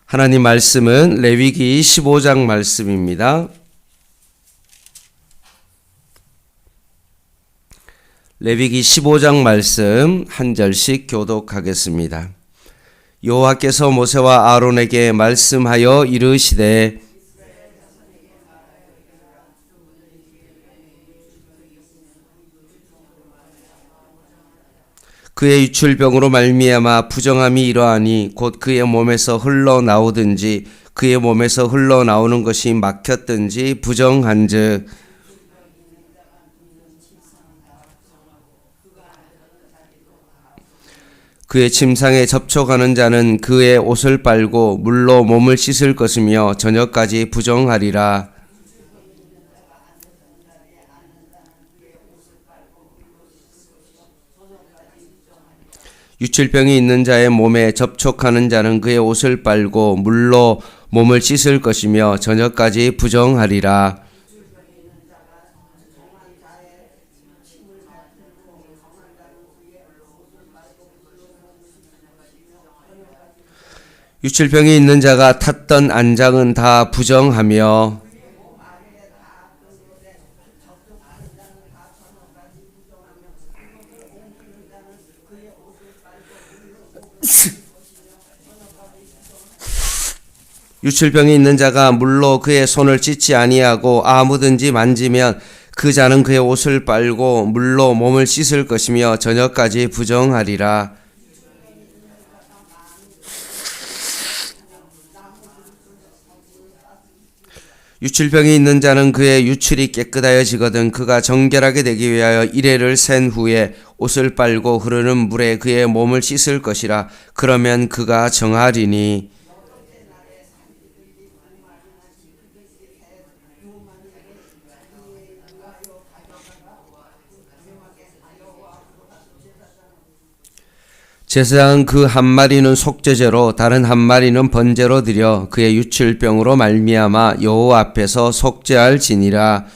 하나님 말씀은 레위기 15장 말씀입니다. 레위기 15장 말씀 한 절씩 교독하겠습니다. 여호와께서 모세와 아론에게 말씀하여 이르시되 그의 유출병으로 말미암아 부정함이 이러하니 곧 그의 몸에서 흘러나오든지 그의 몸에서 흘러나오는 것이 막혔든지 부정한즉 그의 침상에 접촉하는 자는 그의 옷을 빨고 물로 몸을 씻을 것이며 저녁까지 부정하리라. 유출병이 있는 자의 몸에 접촉하는 자는 그의 옷을 빨고 물로 몸을 씻을 것이며 저녁까지 부정하리라. 유출병이 있는 자가 탔던 안장은 다 부정하며 유출병이 있는 자가 물로 그의 손을 씻지 아니하고 아무든지 만지면 그 자는 그의 옷을 빨고 물로 몸을 씻을 것이며 저녁까지 부정하리라. 유출병이 있는 자는 그의 유출이 깨끗하여지거든 그가 정결하게 되기 위하여 이레를 센 후에 옷을 빨고 흐르는 물에 그의 몸을 씻을 것이라. 그러면 그가 정하리니 제사장은 그 한 마리는 속죄제로 다른 한 마리는 번제로 드려 그의 유출병으로 말미암아 여호와 앞에서 속죄할지니라.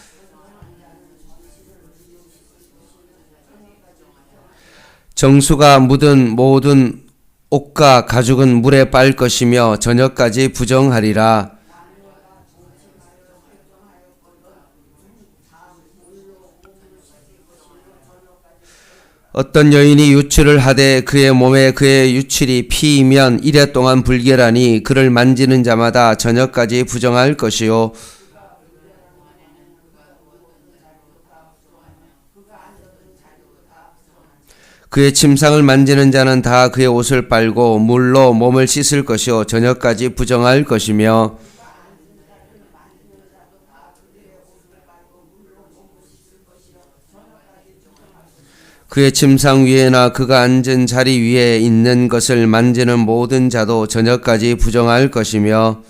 정수가 묻은 모든 옷과 가죽은 물에 빨 것이며 저녁까지 부정하리라. 어떤 여인이 유출을 하되 그의 몸에 그의 유출이 피이면 이레 동안 불결하니 그를 만지는 자마다 저녁까지 부정할 것이요. 그의 침상을 만지는 자는 다 그의 옷을 빨고 물로 몸을 씻을 것이요 저녁까지 부정할 것이며 그의 침상 위에나 그가 앉은 자리 위에 있는 것을 만지는 모든 자도 저녁까지 부정할 것이며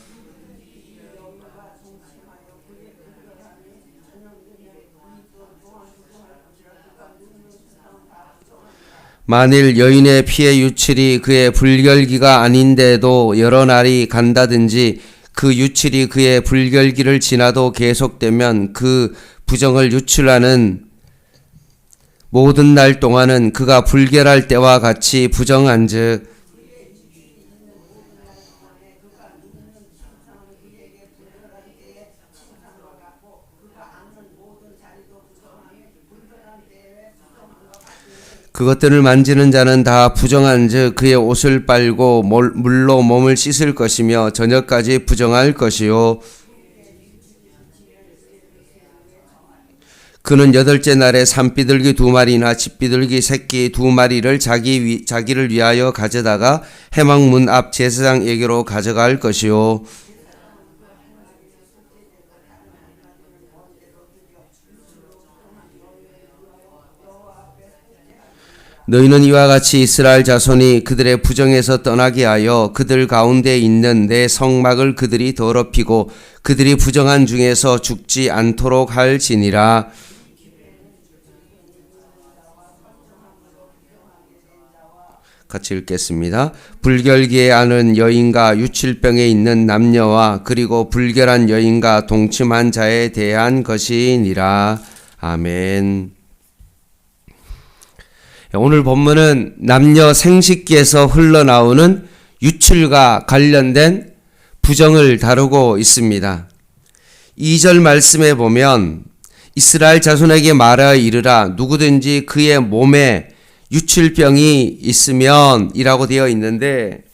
만일 여인의 피의 유출이 그의 불결기가 아닌데도 여러 날이 간다든지 그 유출이 그의 불결기를 지나도 계속되면 그 부정을 유출하는 모든 날 동안은 그가 불결할 때와 같이 부정한즉 그것들을 만지는 자는 다 부정한즉 그의 옷을 빨고 물로 몸을 씻을 것이며 저녁까지 부정할 것이요. 그는 여덟째 날에 산비둘기 2마리나 집비둘기 새끼 2마리를 자기를 위하여 가져다가 회막문 앞 제사장에게로 가져갈 것이요. 너희는 이와 같이 이스라엘 자손이 그들의 부정에서 떠나게 하여 그들 가운데 있는 내 성막을 그들이 더럽히고 그들이 부정한 중에서 죽지 않도록 할지니라. 같이 읽겠습니다. 불결기에 아는 여인과 유출병에 있는 남녀와 그리고 불결한 여인과 동침한 자에 대한 것이니라. 아멘. 오늘 본문은 남녀 생식기에서 흘러나오는 유출과 관련된 부정을 다루고 있습니다. 2절 말씀에 보면 이스라엘 자손에게 말하여 이르라 누구든지 그의 몸에 유출병이 있으면 이라고 되어 있는데,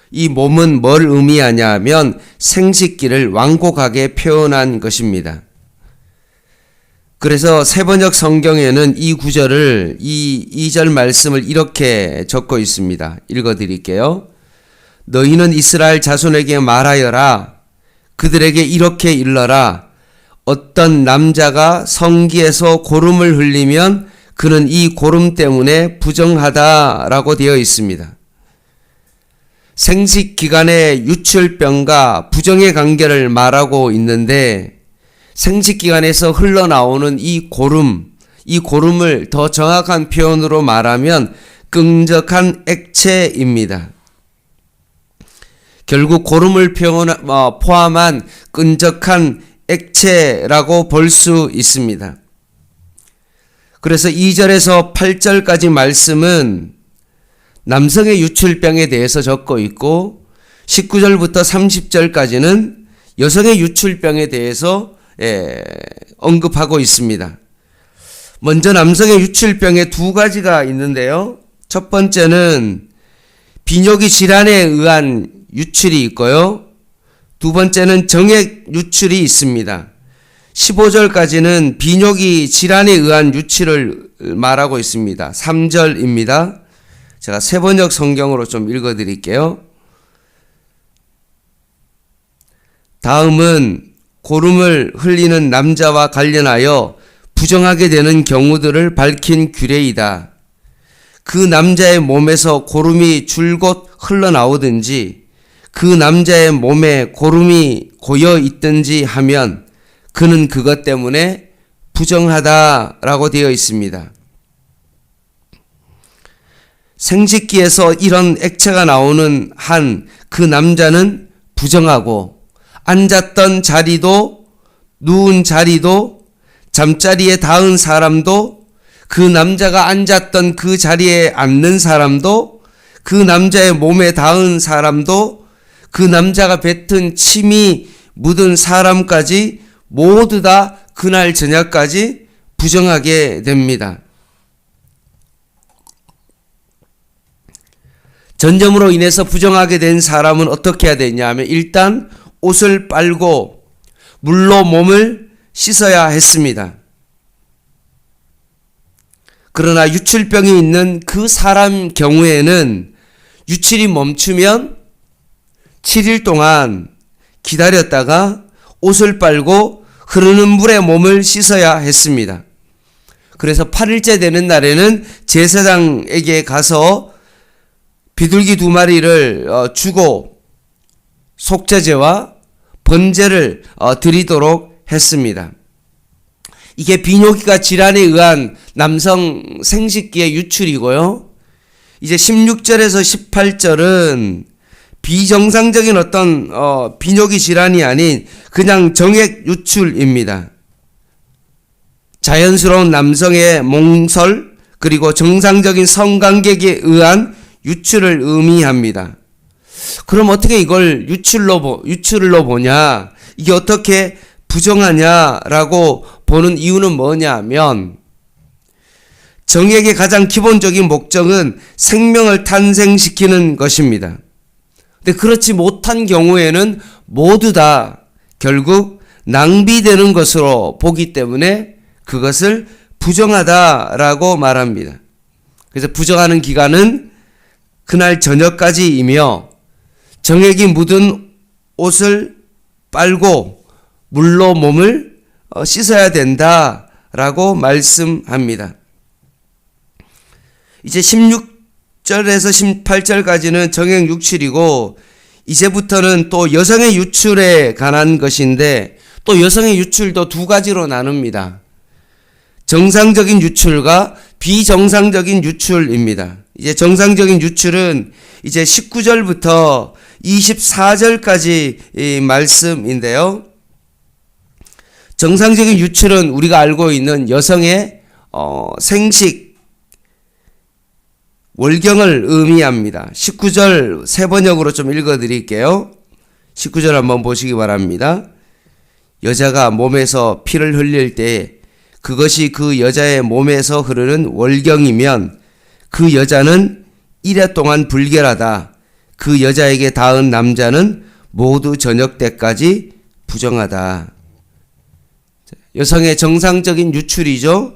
이 몸은 뭘 의미하냐면 생식기를 완곡하게 표현한 것입니다. 그래서 세번역 성경에는 이 구절을, 이 2절 말씀을 이렇게 적고 있습니다. 읽어드릴게요. 너희는 이스라엘 자손에게 말하여라. 그들에게 이렇게 일러라. 어떤 남자가 성기에서 고름을 흘리면 그는 이 고름 때문에 부정하다라고 되어 있습니다. 생식기간의 유출병과 부정의 관계를 말하고 있는데, 생식기간에서 흘러나오는 이 고름을 더 정확한 표현으로 말하면 끈적한 액체입니다. 결국 고름을 포함한 끈적한 액체라고 볼 수 있습니다. 그래서 2절에서 8절까지 말씀은 남성의 유출병에 대해서 적고 있고, 19절부터 30절까지는 여성의 유출병에 대해서 언급하고 있습니다. 먼저 남성의 유출병에 두 가지가 있는데요. 첫 번째는 비뇨기 질환에 의한 유출이 있고요. 두 번째는 정액 유출이 있습니다. 15절까지는 비뇨기 질환에 의한 유출을 말하고 있습니다. 3절입니다. 제가 세번역 성경으로 좀 읽어드릴게요. 다음은 고름을 흘리는 남자와 관련하여 부정하게 되는 경우들을 밝힌 규례이다. 그 남자의 몸에서 고름이 줄곧 흘러나오든지 그 남자의 몸에 고름이 고여 있든지 하면 그는 그것 때문에 부정하다라고 되어 있습니다. 생식기에서 이런 액체가 나오는 한 그 남자는 부정하고, 앉았던 자리도 누운 자리도 잠자리에 닿은 사람도 그 남자가 앉았던 그 자리에 앉는 사람도 그 남자의 몸에 닿은 사람도 그 남자가 뱉은 침이 묻은 사람까지 모두 다 그날 저녁까지 부정하게 됩니다. 전염으로 인해서 부정하게 된 사람은 어떻게 해야 되냐 하면 일단 옷을 빨고 물로 몸을 씻어야 했습니다. 그러나 유출병이 있는 그 사람 경우에는 유출이 멈추면 7일 동안 기다렸다가 옷을 빨고 흐르는 물에 몸을 씻어야 했습니다. 그래서 8일째 되는 날에는 제사장에게 가서 비둘기 2마리를 주고 속죄제와 번제를 드리도록 했습니다. 이게 비뇨기가 질환에 의한 남성 생식기의 유출이고요. 이제 16절에서 18절은 비정상적인 어떤 비뇨기 질환이 아닌 그냥 정액 유출입니다. 자연스러운 남성의 몽설 그리고 정상적인 성관계에 의한 유출을 의미합니다. 그럼 어떻게 이걸 유출로 보냐? 이게 어떻게 부정하냐라고 보는 이유는 뭐냐 하면, 정액의 가장 기본적인 목적은 생명을 탄생시키는 것입니다. 근데 그렇지 못한 경우에는 모두 다 결국 낭비되는 것으로 보기 때문에 그것을 부정하다라고 말합니다. 그래서 부정하는 기간은 그날 저녁까지이며 정액이 묻은 옷을 빨고 물로 몸을 씻어야 된다라고 말씀합니다. 이제 16절에서 18절까지는 정액 유출이고, 이제부터는 또 여성의 유출에 관한 것인데, 또 여성의 유출도 두 가지로 나눕니다. 정상적인 유출과 비정상적인 유출입니다. 이제 정상적인 유출은 이제 19절부터 24절까지 이 말씀인데요. 정상적인 유출은 우리가 알고 있는 여성의 생식 월경을 의미합니다. 19절 세 번역으로 좀 읽어드릴게요. 19절 한번 보시기 바랍니다. 여자가 몸에서 피를 흘릴 때 그것이 그 여자의 몸에서 흐르는 월경이면 그 여자는 이래 동안 불결하다. 그 여자에게 닿은 남자는 모두 저녁 때까지 부정하다. 여성의 정상적인 유출이죠.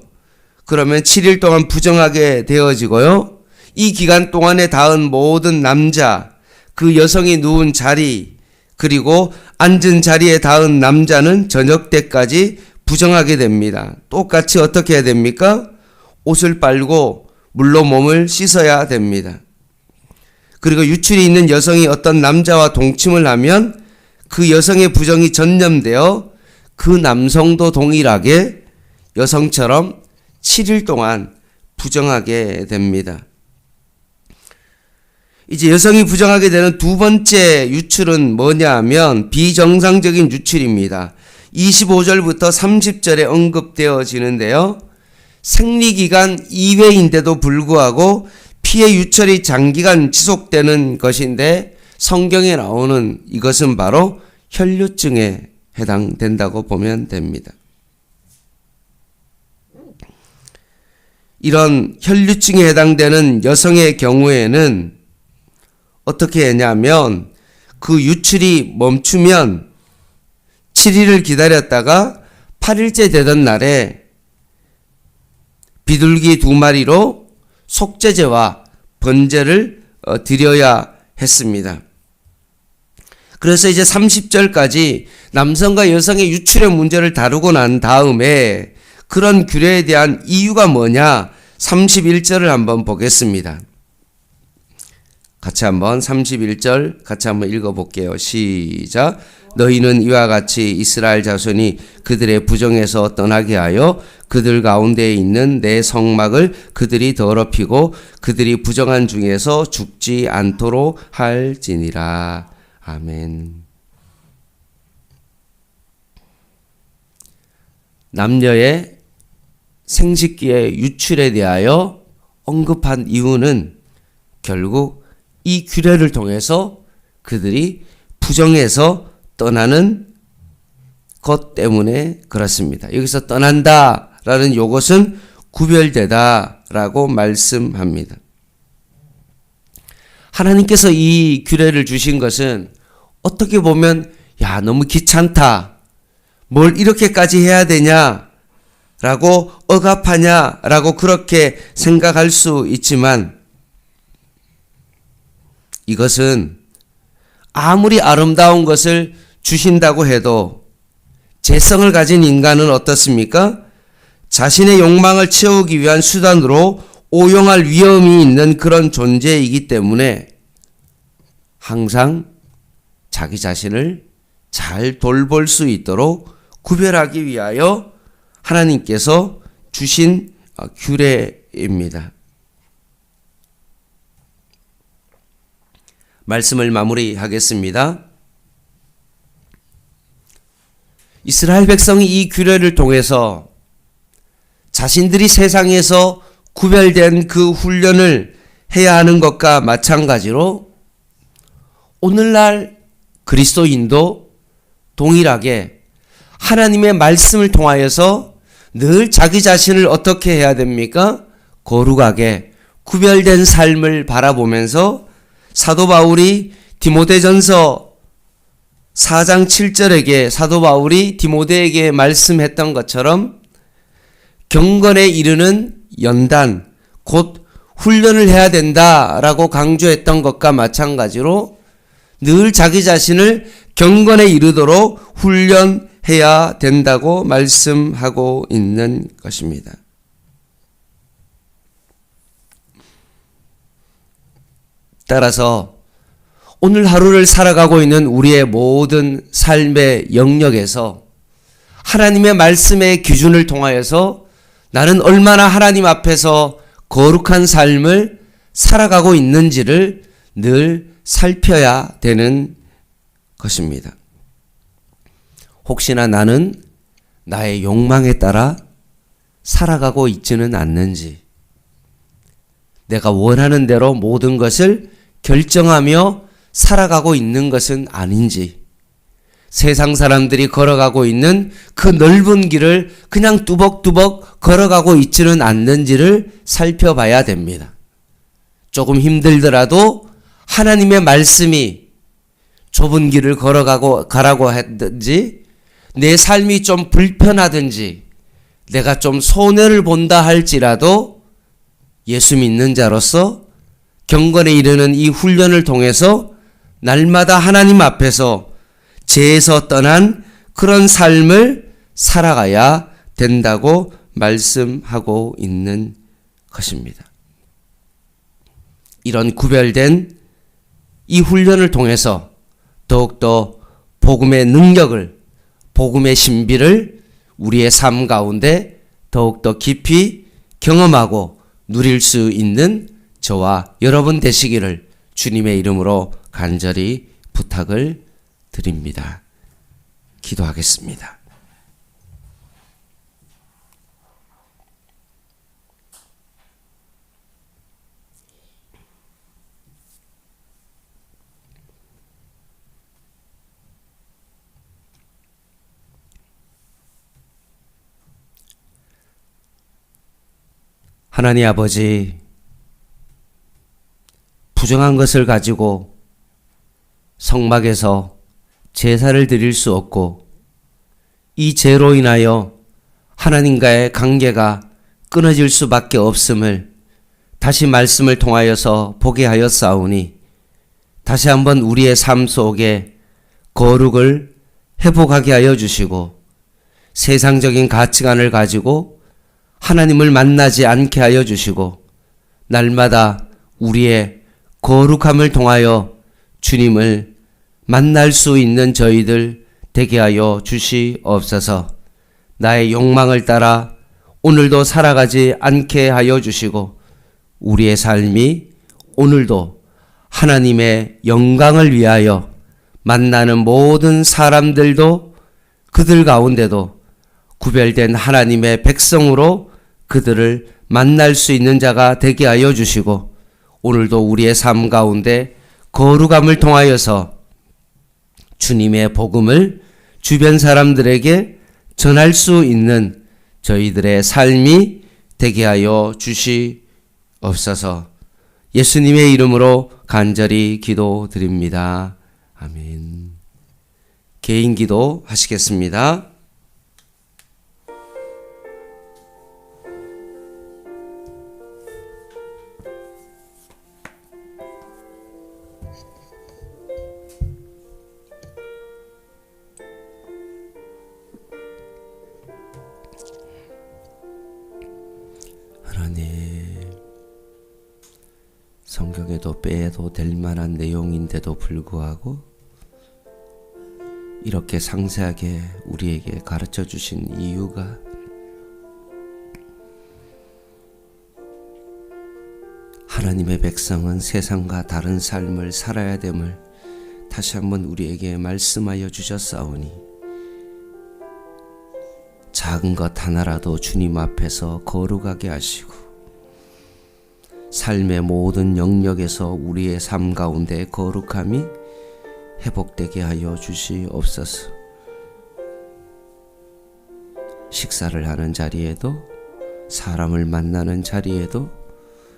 그러면 7일 동안 부정하게 되어지고요. 이 기간 동안에 닿은 모든 남자, 그 여성이 누운 자리, 그리고 앉은 자리에 닿은 남자는 저녁 때까지 부정하게 됩니다. 똑같이 어떻게 해야 됩니까? 옷을 빨고 물로 몸을 씻어야 됩니다. 그리고 유출이 있는 여성이 어떤 남자와 동침을 하면 그 여성의 부정이 전념되어 그 남성도 동일하게 여성처럼 7일 동안 부정하게 됩니다. 이제 여성이 부정하게 되는 두 번째 유출은 뭐냐 하면 비정상적인 유출입니다. 25절부터 30절에 언급되어지는데요. 생리기간 이외인데도 불구하고 피의 유출이 장기간 지속되는 것인데 성경에 나오는 이것은 바로 혈류증에 해당된다고 보면 됩니다. 이런 혈류증에 해당되는 여성의 경우에는 어떻게 하냐면 그 유출이 멈추면 7일을 기다렸다가 8일째 되던 날에 비둘기 2마리로 속죄제와 번제를 드려야 했습니다. 그래서 이제 30절까지 남성과 여성의 유출의 문제를 다루고 난 다음에 그런 규례에 대한 이유가 뭐냐 31절을 한번 보겠습니다. 같이 한번 31절 같이 한번 읽어볼게요. 시작. 너희는 이와 같이 이스라엘 자손이 그들의 부정에서 떠나게 하여 그들 가운데에 있는 내 성막을 그들이 더럽히고 그들이 부정한 중에서 죽지 않도록 할지니라. 아멘. 남녀의 생식기의 유출에 대하여 언급한 이유는 결국 이 규례를 통해서 그들이 부정에서 떠나는 것 때문에 그렇습니다. 여기서 떠난다라는 요것은 구별되다라고 말씀합니다. 하나님께서 이 규례를 주신 것은 어떻게 보면 야 너무 귀찮다. 뭘 이렇게까지 해야 되냐? 라고 억압하냐? 라고 그렇게 생각할 수 있지만 이것은 아무리 아름다운 것을 주신다고 해도 재성을 가진 인간은 어떻습니까? 자신의 욕망을 채우기 위한 수단으로 오용할 위험이 있는 그런 존재이기 때문에 항상 자기 자신을 잘 돌볼 수 있도록 구별하기 위하여 하나님께서 주신 규례입니다. 말씀을 마무리하겠습니다. 이스라엘 백성이 이 규례를 통해서 자신들이 세상에서 구별된 그 훈련을 해야 하는 것과 마찬가지로 오늘날 그리스도인도 동일하게 하나님의 말씀을 통하여서 늘 자기 자신을 어떻게 해야 됩니까? 거룩하게 구별된 삶을 바라보면서 사도 바울이 디모데전서 4장 7절에게 사도 바울이 디모데에게 말씀했던 것처럼 경건에 이르는 연단, 곧 훈련을 해야 된다라고 강조했던 것과 마찬가지로 늘 자기 자신을 경건에 이르도록 훈련해야 된다고 말씀하고 있는 것입니다. 따라서 오늘 하루를 살아가고 있는 우리의 모든 삶의 영역에서 하나님의 말씀의 기준을 통하여서 나는 얼마나 하나님 앞에서 거룩한 삶을 살아가고 있는지를 늘 살펴야 되는 것입니다. 혹시나 나는 나의 욕망에 따라 살아가고 있지는 않는지, 내가 원하는 대로 모든 것을 결정하며 살아가고 있는 것은 아닌지, 세상 사람들이 걸어가고 있는 그 넓은 길을 그냥 뚜벅뚜벅 걸어가고 있지는 않는지를 살펴봐야 됩니다. 조금 힘들더라도 하나님의 말씀이 좁은 길을 가라고 했든지, 내 삶이 좀 불편하든지, 내가 좀 손해를 본다 할지라도 예수 믿는 자로서 경건에 이르는 이 훈련을 통해서 날마다 하나님 앞에서 죄에서 떠난 그런 삶을 살아가야 된다고 말씀하고 있는 것입니다. 이런 구별된 이 훈련을 통해서 더욱더 복음의 능력을, 복음의 신비를 우리의 삶 가운데 더욱더 깊이 경험하고 누릴 수 있는 저와 여러분 되시기를 주님의 이름으로 간절히 부탁을 드립니다. 기도하겠습니다. 하나님 아버지, 부정한 것을 가지고 성막에서 제사를 드릴 수 없고, 이 죄로 인하여 하나님과의 관계가 끊어질 수밖에 없음을 다시 말씀을 통하여서 보게 하였사오니, 다시 한번 우리의 삶 속에 거룩을 회복하게 하여 주시고, 세상적인 가치관을 가지고 하나님을 만나지 않게 하여 주시고, 날마다 우리의 거룩함을 통하여 주님을 만날 수 있는 저희들 되게 하여 주시옵소서. 나의 욕망을 따라 오늘도 살아가지 않게 하여 주시고, 우리의 삶이 오늘도 하나님의 영광을 위하여 만나는 모든 사람들도 그들 가운데도 구별된 하나님의 백성으로 그들을 만날 수 있는 자가 되게 하여 주시고, 오늘도 우리의 삶 가운데 거룩함을 통하여서 주님의 복음을 주변 사람들에게 전할 수 있는 저희들의 삶이 되게 하여 주시옵소서. 예수님의 이름으로 간절히 기도드립니다. 아멘. 개인 기도 하시겠습니다. 성경에도 빼도 될 만한 내용인데도 불구하고 이렇게 상세하게 우리에게 가르쳐 주신 이유가 하나님의 백성은 세상과 다른 삶을 살아야 됨을 다시 한번 우리에게 말씀하여 주셨사오니, 작은 것 하나라도 주님 앞에서 거룩하게 하시고 삶의 모든 영역에서 우리의 삶 가운데 거룩함이 회복되게 하여 주시옵소서. 식사를 하는 자리에도, 사람을 만나는 자리에도,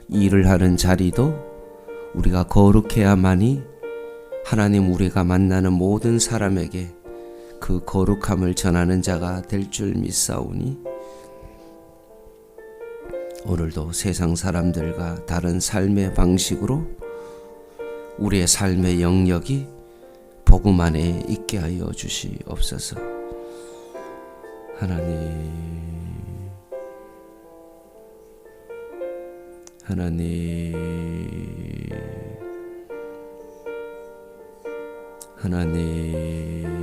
일을 하는 자리도 우리가 거룩해야만이 하나님 우리가 만나는 모든 사람에게 그 거룩함을 전하는 자가 될 줄 믿사오니, 오늘도 세상 사람들과 다른 삶의 방식으로 우리의 삶의 영역이 복음 안에 있게 하여 주시옵소서. 하나님, 하나님, 하나님,